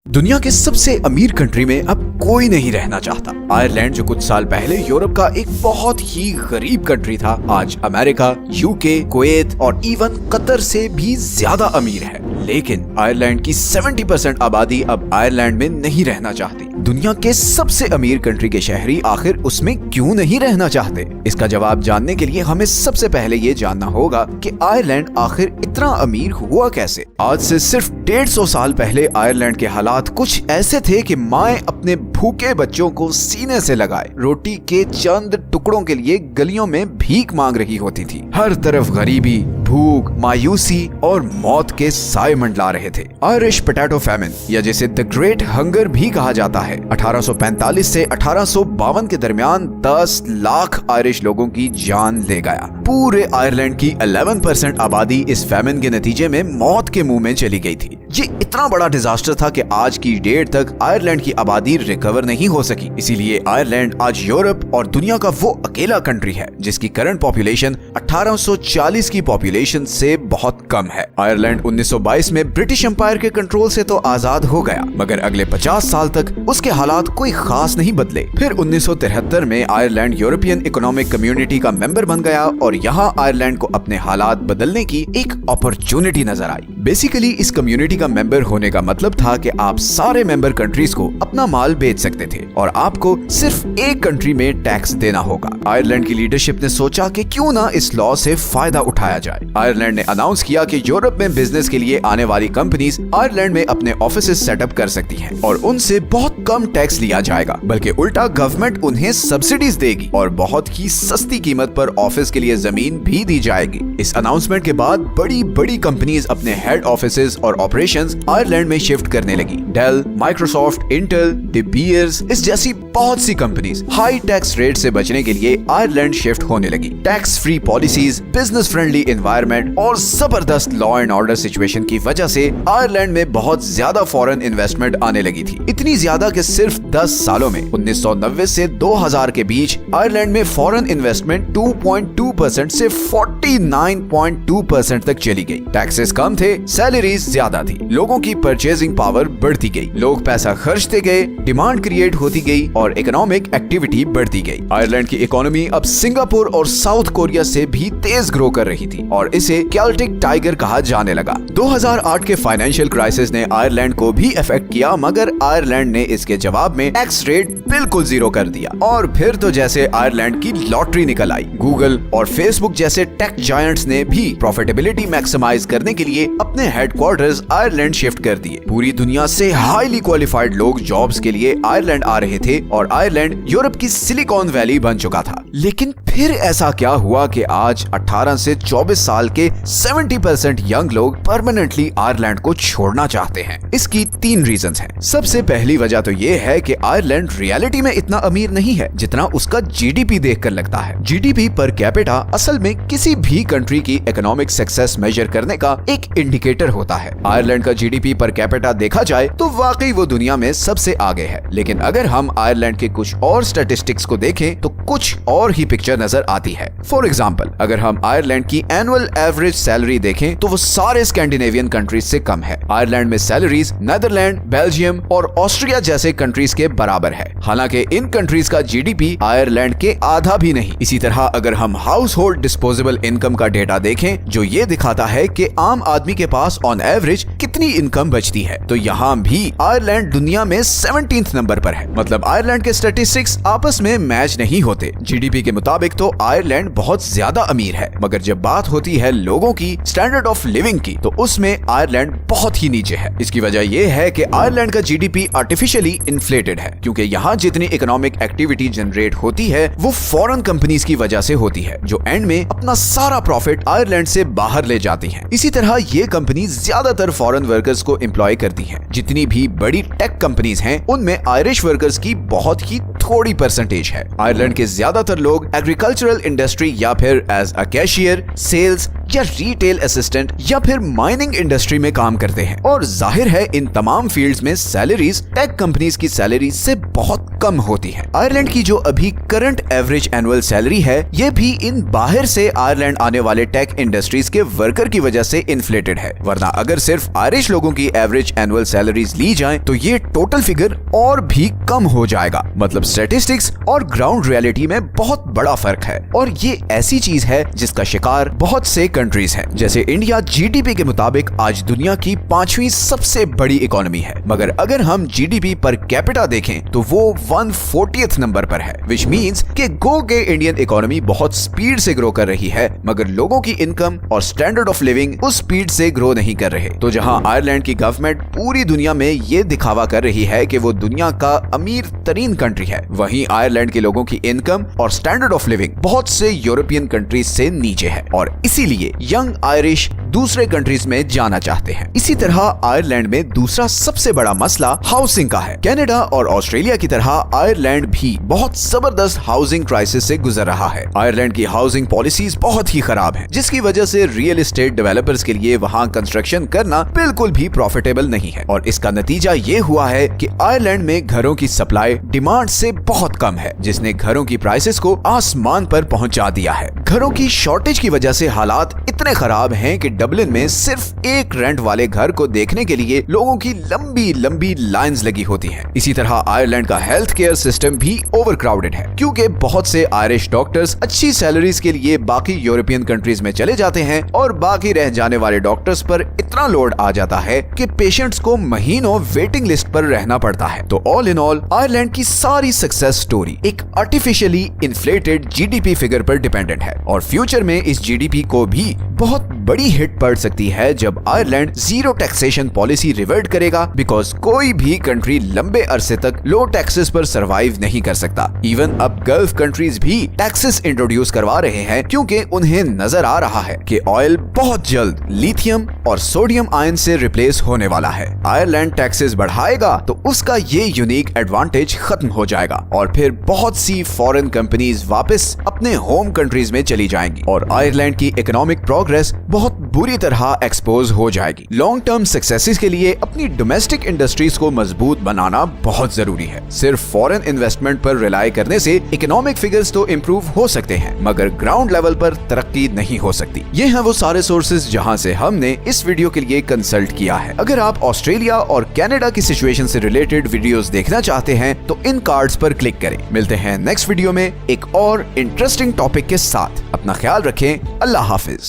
दुनिया के सबसे अमीर कंट्री में अब कोई नहीं रहना चाहता। आयरलैंड जो कुछ साल पहले यूरोप का एक बहुत ही गरीब कंट्री था, आज अमेरिका, यूके, कुवैत और इवन कतर से भी ज्यादा अमीर है। लेकिन आयरलैंड की 70% आबादी अब आयरलैंड में नहीं रहना चाहती। दुनिया के सबसे अमीर कंट्री के शहरी आखिर उसमें क्यों नहीं रहना चाहते? इसका जवाब जानने के लिए हमें सबसे पहले ये जानना होगा कि आयरलैंड आखिर इतना अमीर हुआ कैसे। आज से सिर्फ 150 साल पहले आयरलैंड के हालात कुछ ऐसे थे कि माएं अपने भूखे बच्चों को सीने से लगाए रोटी के चंद टुकड़ों के लिए गलियों में भीख मांग रही होती थी। हर तरफ गरीबी, भूख, मायूसी और मौत के साए मंडला रहे थे। आयरिश पोटैटो फैमिन या जिसे द ग्रेट हंगर भी कहा जाता है, 1845 से 1852 के दरमियान 10 लाख आयरिश लोगों की जान ले गया। पूरे आयरलैंड की 11% आबादी इस फैमिन के नतीजे में मौत के मुंह में चली गई थी। ये इतना बड़ा डिजास्टर था कि आज की डेट तक आयरलैंड की आबादी रिकवर नहीं हो सकी। इसीलिए आयरलैंड आज यूरोप और दुनिया का वो अकेला कंट्री है जिसकी करंट पॉपुलेशन 1840 की पॉपुलेशन से बहुत कम है। आयरलैंड 1922 में ब्रिटिश एम्पायर के कंट्रोल से तो आजाद हो गया, मगर अगले 50 साल तक उसके हालात कोई खास नहीं बदले। फिर 1973 में आयरलैंड यूरोपियन इकोनॉमिक कम्युनिटी का मेंबर बन गया और यहाँ आयरलैंड को अपने हालात बदलने की एक अपॉर्चुनिटी नजर आई। बेसिकली इस कम्युनिटी का मेंबर होने का मतलब था कि आप सारे मेंबर कंट्रीज को अपना माल बेच सकते थे और आपको सिर्फ एक कंट्री में टैक्स देना होगा। आयरलैंड की लीडरशिप ने सोचा कि क्यों ना इस लॉ से फायदा उठाया जाए। आयरलैंड ने अनाउंस किया कि यूरोप में बिजनेस के लिए आने वाली कंपनीज आयरलैंड में अपने ऑफिसेज सेटअप कर सकती हैं और उनसे बहुत कम टैक्स लिया जाएगा, बल्कि उल्टा गवर्नमेंट उन्हें सब्सिडीज देगी और बहुत ही सस्ती कीमत पर ऑफिस के लिए जमीन भी दी जाएगी। इस अनाउंसमेंट के बाद बड़ी बड़ी कंपनीज अपने हेड ऑफिसेज और ऑपरेशंस आयरलैंड में शिफ्ट करने लगी। Dell, Microsoft, Intel, De Beers इस जैसी बहुत सी कंपनीज हाई टैक्स रेट से बचने के लिए आयरलैंड शिफ्ट होने लगी। Tax free policies, business friendly environment और जबरदस्त लॉ एंड ऑर्डर सिचुएशन की वजह से आयरलैंड में बहुत ज्यादा फॉरेन इन्वेस्टमेंट आने लगी थी। इतनी ज्यादा कि सिर्फ 10 सालों में 1990 से 2000 के बीच आयरलैंड में फॉरेन इन्वेस्टमेंट 2.2% से 49.2% तक चली गई। टैक्सेस कम थे, सैलरीज ज्यादा थी, लोगों की परचेजिंग पावर बढ़ती गई, लोग पैसा खर्चते गए, डिमांड क्रिएट होती गई और इकोनॉमिक एक्टिविटी बढ़ती गई। आयरलैंड की इकोनॉमी अब सिंगापुर और साउथ कोरिया से भी तेज ग्रो कर रही थी और इसे केल्टिक टाइगर कहा जाने लगा। 2008 के फाइनेंशियल क्राइसिस ने आयरलैंड को भी अफेक्ट किया, मगर आयरलैंड ने इसके जवाब में टैक्स रेट बिल्कुल जीरो कर दिया और फिर तो जैसे आयरलैंड की लॉटरी निकल आई। गूगल और फेसबुक जैसे टेक जायंट्स ने भी प्रॉफिटेबिलिटी मैक्सिमाइज करने के लिए अपने हेडक्वार्टर्स आयरलैंड शिफ्ट कर दिए। पूरी दुनिया से हाईली क्वालिफाइड लोग जॉब्स के लिए आयरलैंड आ रहे थे और आयरलैंड यूरोप की सिलिकॉन वैली बन चुका था। लेकिन फिर ऐसा क्या हुआ कि आज 18 से 24 साल के 70% यंग लोग परमानेंटली आयरलैंड को छोड़ना चाहते हैं? इसकी 3 रीजंस हैं। सबसे पहली वजह तो ये है कि आयरलैंड रियलिटी में इतना अमीर नहीं है जितना उसका जीडीपी देखकर लगता है। जीडीपी पर कैपिटा असल में किसी भी कंट्री की इकोनॉमिक सक्सेस मेजर करने का एक इंडिकेटर होता है। आयरलैंड का जीडीपी पर कैपिटा देखा जाए तो वाकई वो दुनिया में सबसे आगे है, लेकिन अगर हम आयरलैंड के कुछ और स्टैटिस्टिक्स को देखें तो कुछ और ही पिक्चर नजर आती है। फॉर एग्जाम्पल, अगर हम आयरलैंड की एनुअल एवरेज सैलरी देखें तो वो सारे स्कैंडिनेवियन कंट्रीज से कम है। आयरलैंड में सैलरीज नीदरलैंड, बेल्जियम और ऑस्ट्रिया जैसे कंट्रीज के बराबर है, हालांकि इन कंट्रीज का जीडीपी आयरलैंड के आधा भी नहीं। इसी तरह अगर हम हाउस होल्ड डिस्पोजेबल इनकम का डेटा देखें जो ये दिखाता है कि आम आदमी के पास ऑन एवरेज कितनी इनकम बचती है, तो यहाँ भी आयरलैंड दुनिया में 17th नंबर पर है। मतलब आयरलैंड के स्टैटिस्टिक्स आपस में मैच नहीं होते। जीडीपी के मुताबिक तो आयरलैंड बहुत ज्यादा अमीर है, मगर जब बात होती है लोगों की स्टैंडर्ड ऑफ लिविंग की तो उसमें आयरलैंड बहुत ही नीचे है। इसकी वजह यह है कि आयरलैंड का जीडीपी आर्टिफिशियली इन्फ्लेटेड है, क्योंकि यहाँ जितनी इकोनॉमिक एक्टिविटी जनरेट होती है वो फॉरेन कंपनीज की वजह से होती है, जो एंड में अपना सारा प्रॉफिट आयरलैंड से बाहर ले जाती हैं। इसी तरह ये कंपनी ज्यादातर फॉरेन वर्कर्स को एम्प्लॉय करती हैं। जितनी भी बड़ी टेक कंपनीज हैं उनमें आयरिश वर्कर्स की बहुत ही थोड़ी परसेंटेज है। आयरलैंड के ज्यादातर लोग एग्रीकल्चरल इंडस्ट्री या फिर एज अ कैशियर, सेल्स या रिटेल असिस्टेंट या फिर माइनिंग इंडस्ट्री में काम करते हैं। और जाहिर है इन तमाम फील्ड्स में सैलरीज टेक कंपनीज की सैलरी से बहुत कम होती है। आयरलैंड की जो अभी करंट एवरेज एनुअल सैलरी है ये भी इन बाहर से आयरलैंड आने वाले टेक इंडस्ट्रीज के वर्कर की वजह से इन्फ्लेटेड है, वरना अगर सिर्फ आयरिश लोगों की एवरेज एनुअल सैलरीज ली जाएं तो ये टोटल फिगर और भी कम हो जाएगा। मतलब स्टैटिस्टिक्स और ग्राउंड रियलिटी में बहुत बड़ा फर्क है और ये ऐसी चीज है जिसका शिकार बहुत से कंट्रीज हैं। जैसे इंडिया जीडीपी के मुताबिक आज दुनिया की 5वीं सबसे बड़ी इकोनॉमी है, मगर अगर हम जीडीपी पर कैपिटा देखें तो वो 140th नंबर पर है, विच मींस कि गो के इंडियन इकोनॉमी बहुत स्पीड से ग्रो कर रही है, मगर लोगों की इनकम और स्टैंडर्ड ऑफ लिविंग उस स्पीड से ग्रो नहीं कर रहे। तो जहां आयरलैंड की गवर्नमेंट पूरी दुनिया में ये दिखावा कर रही है कि वो दुनिया का अमीर तरीन कंट्री है, वहीं आयरलैंड के लोगों की इनकम और स्टैंडर्ड ऑफ लिविंग बहुत से यूरोपियन कंट्रीज से नीचे है और इसीलिए यंग आयरिश दूसरे कंट्रीज में जाना चाहते हैं। इसी तरह आयरलैंड में दूसरा सबसे बड़ा मसला हाउसिंग का है। कनाडा और ऑस्ट्रेलिया की तरह आयरलैंड भी बहुत जबरदस्त हाउसिंग क्राइसिस से गुजर रहा है। आयरलैंड की हाउसिंग पॉलिसीज बहुत ही खराब है, जिसकी वजह से रियल एस्टेट डेवलपर्स के लिए वहां कंस्ट्रक्शन करना बिल्कुल भी प्रॉफिटेबल नहीं है और इसका नतीजा ये हुआ है कि आयरलैंड में घरों की सप्लाई डिमांड से बहुत कम है, जिसने घरों की प्राइसेस को आसमान पर पहुंचा दिया है। घरों की शॉर्टेज की वजह से हालात इतने खराब हैं कि डबलिन में सिर्फ एक रेंट वाले घर को देखने के लिए लोगों की लंबी लंबी लाइंस लगी होती हैं। इसी तरह आयरलैंड का हेल्थ केयर सिस्टम भी ओवरक्राउडेड है, क्योंकि बहुत से आयरिश डॉक्टर्स अच्छी सैलरीज के लिए बाकी यूरोपियन कंट्रीज में चले जाते हैं और बाकी रह जाने वाले डॉक्टर्स पर इतना लोड आ जाता है कि पेशेंट्स को महीनों वेटिंग लिस्ट पर रहना पड़ता है। तो ऑल इन ऑल आयरलैंड की सारी सक्सेस स्टोरी एक आर्टिफिशियली इन्फ्लेटेड जीडीपी फिगर पर डिपेंडेंट है और फ्यूचर में इस जीडीपी को भी बहुत बड़ी हिट पड़ सकती है जब Ireland zero taxation policy revert करेगा, बिकॉज कोई भी कंट्री लंबे अरसे तक लो टैक्सेस पर सरवाइव नहीं कर सकता। इवन अब गल्फ कंट्रीज भी टैक्सेस इंट्रोड्यूस करवा रहे हैं, क्योंकि उन्हें नजर आ रहा है कि ऑयल बहुत जल्द लिथियम और सोडियम आयन से रिप्लेस होने वाला है। आयरलैंड टैक्सेस बढ़ाएगा तो उसका ये यूनिक एडवांटेज खत्म हो जाएगा और फिर बहुत सी फॉरेन कंपनीज वापस अपने होम कंट्रीज में चली जाएंगी और आयरलैंड की इकोनॉमिक प्रोग्रेस बहुत बुरी तरह एक्सपोज हो जाएगी। लॉन्ग टर्म सक्सेसेस के लिए अपनी डोमेस्टिक इंडस्ट्रीज को मजबूत बनाना बहुत जरूरी है। सिर्फ फॉरेन इन्वेस्टमेंट पर रिलाई करने से इकोनॉमिक फिगर्स तो इम्प्रूव हो सकते हैं, मगर ग्राउंड लेवल पर तरक्की नहीं हो सकती। ये हैं वो सारे सोर्सेज जहां से हमने इस वीडियो के लिए कंसल्ट किया है। अगर आप ऑस्ट्रेलिया और कनाडा की सिचुएशन से रिलेटेड वीडियोस देखना चाहते हैं तो इन कार्ड्स पर क्लिक करें। मिलते हैं नेक्स्ट वीडियो में एक और इंटरेस्टिंग टॉपिक के साथ। अपना ख्याल रखें। अल्लाह हाफिज।